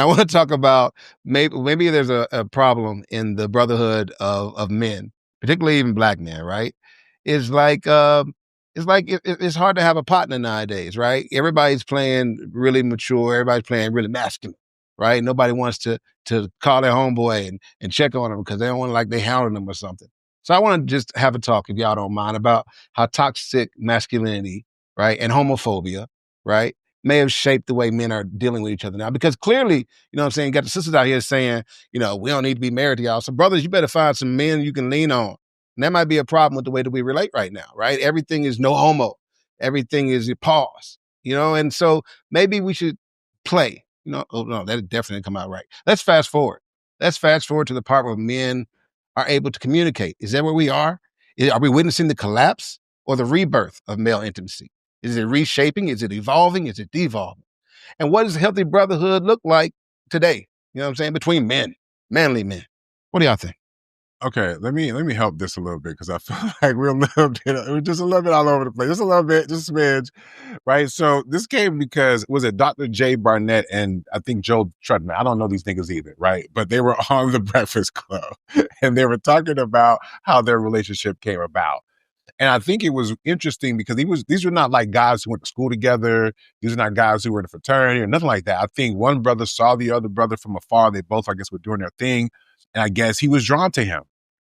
I want to talk about maybe there's a problem in the brotherhood of men, particularly even black men, right? It's like it's hard to have a partner nowadays, right? Everybody's playing really mature, everybody's playing really masculine, right? Nobody wants to call their homeboy and check on them because they don't want to like they hounding them or something. So I want to just have a talk, if y'all don't mind, about how toxic masculinity, right, and homophobia, right, may have shaped the way men are dealing with each other now. Because clearly, you know what I'm saying, you got the sisters out here saying, we don't need to be married to y'all. So brothers, you better find some men you can lean on. And that might be a problem with the way that we relate right now, right? Everything is no homo. Everything is your pause, and so maybe we should play, oh no, that definitely didn't come out right. Let's fast forward. Let's fast forward to the part where men are able to communicate. Is that where we are? Are we witnessing the collapse or the rebirth of male intimacy? Is it reshaping? Is it evolving? Is it devolving? And what does healthy brotherhood look like today? You know what I'm saying? Between men, manly men. What do y'all think? Okay, let me help this a little bit because I feel like we're just a little bit all over the place, just a little bit, just a smidge, right? So this came because was it Dr. Jay Barnett and I think Joe Trudman? I don't know these niggas either, right? But they were on the Breakfast Club and they were talking about how their relationship came about. And I think it was interesting because these were not like guys who went to school together. These are not guys who were in a fraternity or nothing like that. I think one brother saw the other brother from afar. They both, I guess, were doing their thing. And I guess he was drawn to him.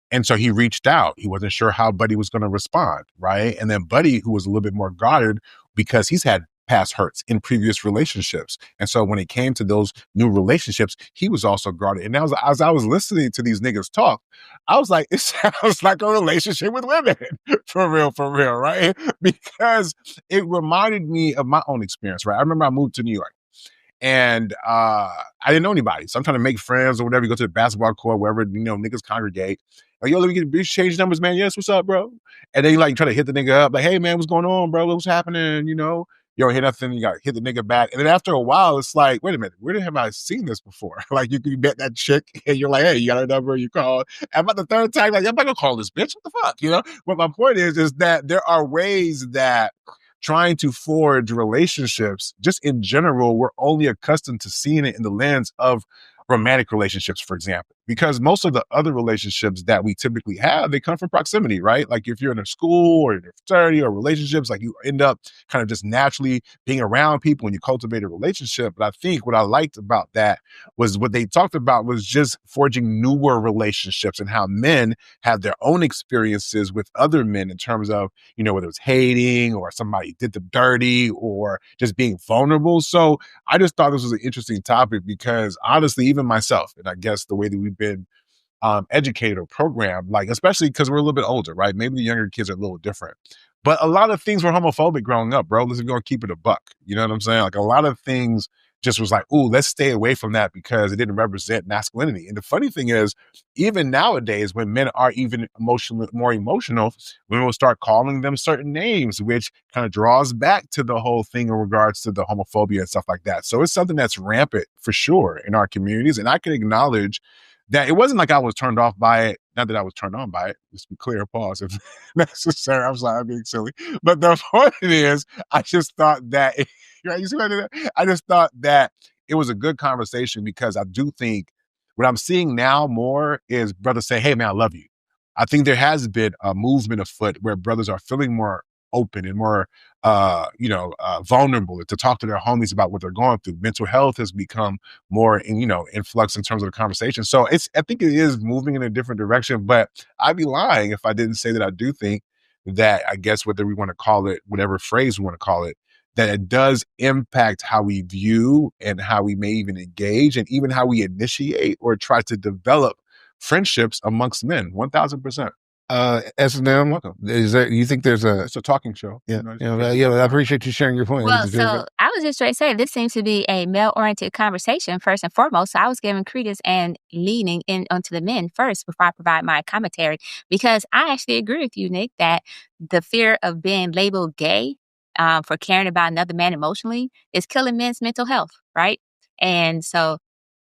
And so he reached out. He wasn't sure how Buddy was going to respond, right? And then Buddy, who was a little bit more guarded because he's had past hurts in previous relationships. And so when it came to those new relationships, he was also guarded. And as I was listening to these niggas talk, I was like, it sounds like a relationship with women. For real, right? Because it reminded me of my own experience, right? I remember I moved to New York. And I didn't know anybody. So I'm trying to make friends or whatever. You go to the basketball court, wherever, niggas congregate. Like, yo, let me get exchange numbers, man. Yes, what's up, bro? And then you like try to hit the nigga up, like, hey man, what's going on, bro? What's happening? You don't hear nothing, you gotta hit the nigga back. And then after a while, it's like, wait a minute, where have I seen this before? Like you met that chick and you're like, hey, you got a number, you call. And about the third time, like, I'm not gonna call this bitch. What the fuck? But my point is that there are ways that trying to forge relationships, just in general, we're only accustomed to seeing it in the lens of romantic relationships, for example, because most of the other relationships that we typically have, they come from proximity, right? Like if you're in a school or in a fraternity or relationships, like you end up kind of just naturally being around people and you cultivate a relationship. But I think what I liked about that was what they talked about was just forging newer relationships and how men have their own experiences with other men in terms of, whether it's hating or somebody did them dirty or just being vulnerable. So I just thought this was an interesting topic because honestly, even myself, and I guess the way that we've been educated or programmed, like especially because we're a little bit older, right? Maybe the younger kids are a little different. But a lot of things were homophobic growing up, bro. Let's go keep it a buck. You know what I'm saying? Like a lot of things just was like, ooh, let's stay away from that because it didn't represent masculinity. And the funny thing is, even nowadays, when men are even more emotional, women will start calling them certain names, which kind of draws back to the whole thing in regards to the homophobia and stuff like that. So it's something that's rampant for sure in our communities. And I can acknowledge that it wasn't like I was turned off by it. Not that I was turned on by it. Just be clear, pause if necessary. I'm sorry, I'm being silly. But the point is, I just thought that, right, you see what I did? I just thought that it was a good conversation because I do think what I'm seeing now more is brothers say, hey man, I love you. I think there has been a movement afoot where brothers are feeling more open and more, vulnerable to talk to their homies about what they're going through. Mental health has become more in flux in terms of the conversation. So I think it is moving in a different direction, but I'd be lying if I didn't say that I do think that, I guess whether we want to call it, whatever phrase we want to call it, that it does impact how we view and how we may even engage and even how we initiate or try to develop friendships amongst men. 1000%. S&M, Welcome. you think there's It's a talking show. yeah, I appreciate you sharing your point. Well, so I was just trying to say this seems to be a male-oriented conversation first and foremost. So I was giving credence and leaning in onto the men first before I provide my commentary, because I actually agree with you, Nick, that the fear of being labeled gay for caring about another man emotionally is killing men's mental health, right? And so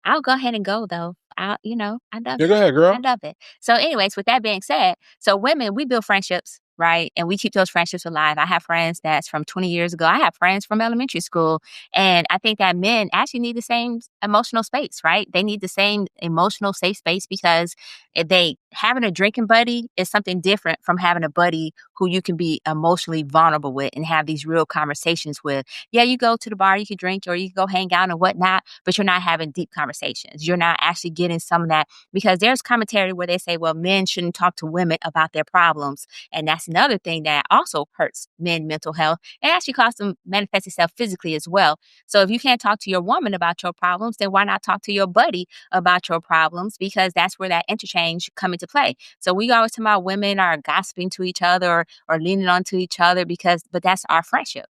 I'll go ahead and go though. I love Yeah, it. go ahead, girl. I love it. So anyways, with that being said, so women, we build friendships right? And we keep those friendships alive. I have friends that's from 20 years ago. I have friends from elementary school. And I think that men actually need the same emotional space, right? They need the same emotional safe space because if they having a drinking buddy is something different from having a buddy who you can be emotionally vulnerable with and have these real conversations with. Yeah, you go to the bar, you can drink or you can go hang out and whatnot, but you're not having deep conversations. You're not actually getting some of that because there's commentary where they say, well, men shouldn't talk to women about their problems. And that's another thing that also hurts men mental health and actually causes them manifest itself physically as well. So if you can't talk to your woman about your problems, then why not talk to your buddy about your problems? Because that's where that interchange come into play. So we always talk about women are gossiping to each other or leaning onto each other but that's our friendship,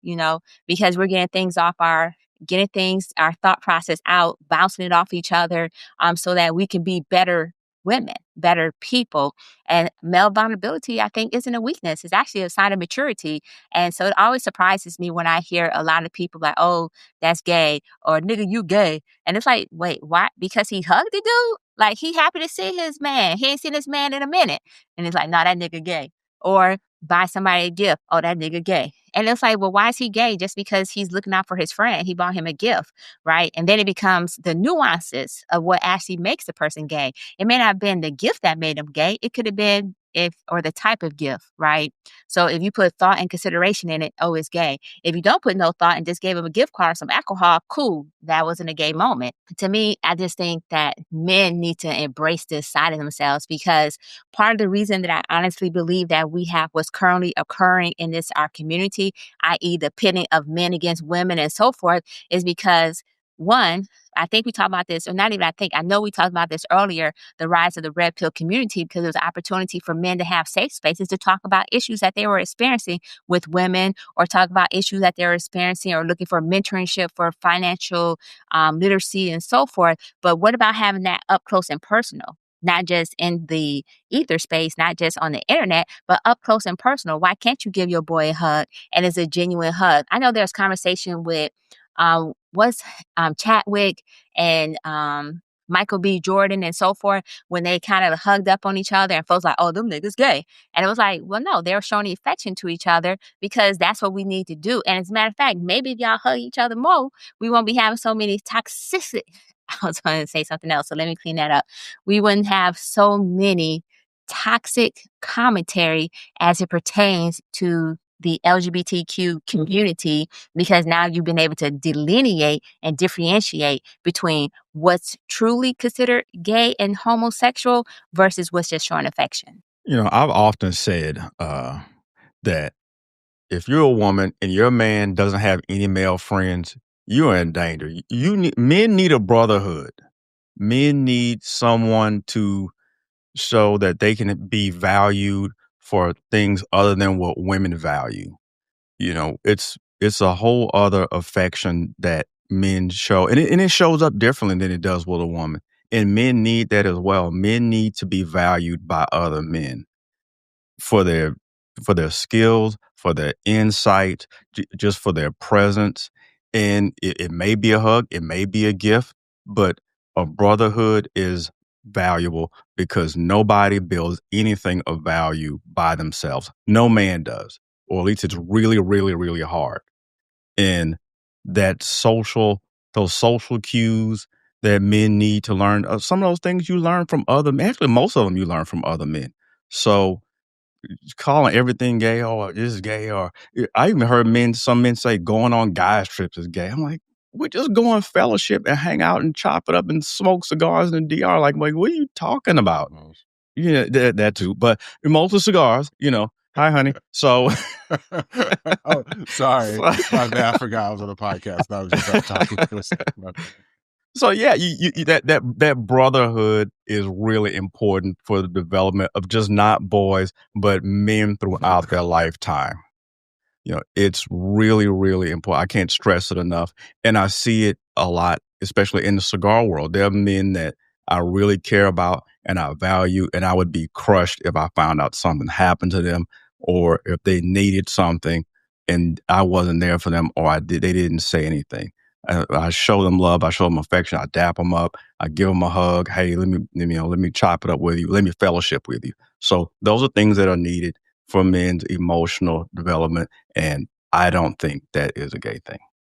because we're getting things, our thought process out, bouncing it off each other, so that we can be better women, better people. And male vulnerability, I think, isn't a weakness. It's actually a sign of maturity. And so it always surprises me when I hear a lot of people like, oh, that's gay, or nigga, you gay. And it's like, wait, why? Because he hugged the dude? Like, he happy to see his man. He ain't seen his man in a minute. And it's like, no, that nigga gay. Or buy somebody a gift. Oh, that nigga gay. And it's like, well, why is he gay? Just because he's looking out for his friend. He bought him a gift, right? And then it becomes the nuances of what actually makes a person gay. It may not have been the gift that made him gay. It could have been or the type of gift, right? So if you put thought and consideration in it, oh, it's gay. If you don't put no thought and just gave him a gift card or some alcohol, cool. That wasn't a gay moment. To me, I just think that men need to embrace this side of themselves because part of the reason that I honestly believe that we have what's currently occurring in our community, i.e. the pitting of men against women and so forth, is because one, I think we talked about this, or not even I know we talked about this earlier, the rise of the red pill community, because it was an opportunity for men to have safe spaces to talk about issues that they were experiencing with women or talk about issues that they were experiencing or looking for mentorship for financial literacy and so forth. But what about having that up close and personal? Not just in the ether space, not just on the internet, but up close and personal. Why can't you give your boy a hug and it's a genuine hug? I know there's conversation with was Chadwick and Michael B. Jordan and so forth when they kind of hugged up on each other and folks like, oh, them niggas gay. And it was like, well, no, they were showing affection to each other because that's what we need to do. And as a matter of fact, maybe if y'all hug each other more, we won't be having so many toxicity. I was going to say something else, so let me clean that up. We wouldn't have so many toxic commentary as it pertains to the LGBTQ community, because now you've been able to delineate and differentiate between what's truly considered gay and homosexual versus what's just showing affection. I've often said that if you're a woman and your man doesn't have any male friends, you're in danger. Men need a brotherhood. Men need someone to show that they can be valued for things other than what women value. It's a whole other affection that men show, and it shows up differently than it does with a woman. And men need that as well. Men need to be valued by other men for their skills, for their insight, just for their presence. And it may be a hug, it may be a gift, but a brotherhood is valuable because nobody builds anything of value by themselves. No man does, or at least it's really, really, really hard. And those social cues that men need to learn, some of those things you learn from other men. Actually, most of them you learn from other men. So calling everything gay or this is gay, or I even heard some men say going on guys trips is gay. I'm like, we're just going fellowship and hang out and chop it up and smoke cigars in the DR. Like, what are you talking about? Yeah, that too. But mostly cigars, Hi, honey. So, oh, sorry, my bad. I forgot I was on a podcast. I was just talking to a second. So yeah, that brotherhood is really important for the development of just not boys, but men throughout their lifetime. It's really, really important. I can't stress it enough. And I see it a lot, especially in the cigar world. There are men that I really care about and I value, and I would be crushed if I found out something happened to them or if they needed something and I wasn't there for them or they didn't say anything. I show them love. I show them affection. I dap them up. I give them a hug. Hey, let me chop it up with you. Let me fellowship with you. So those are things that are needed for men's emotional development, and I don't think that is a gay thing.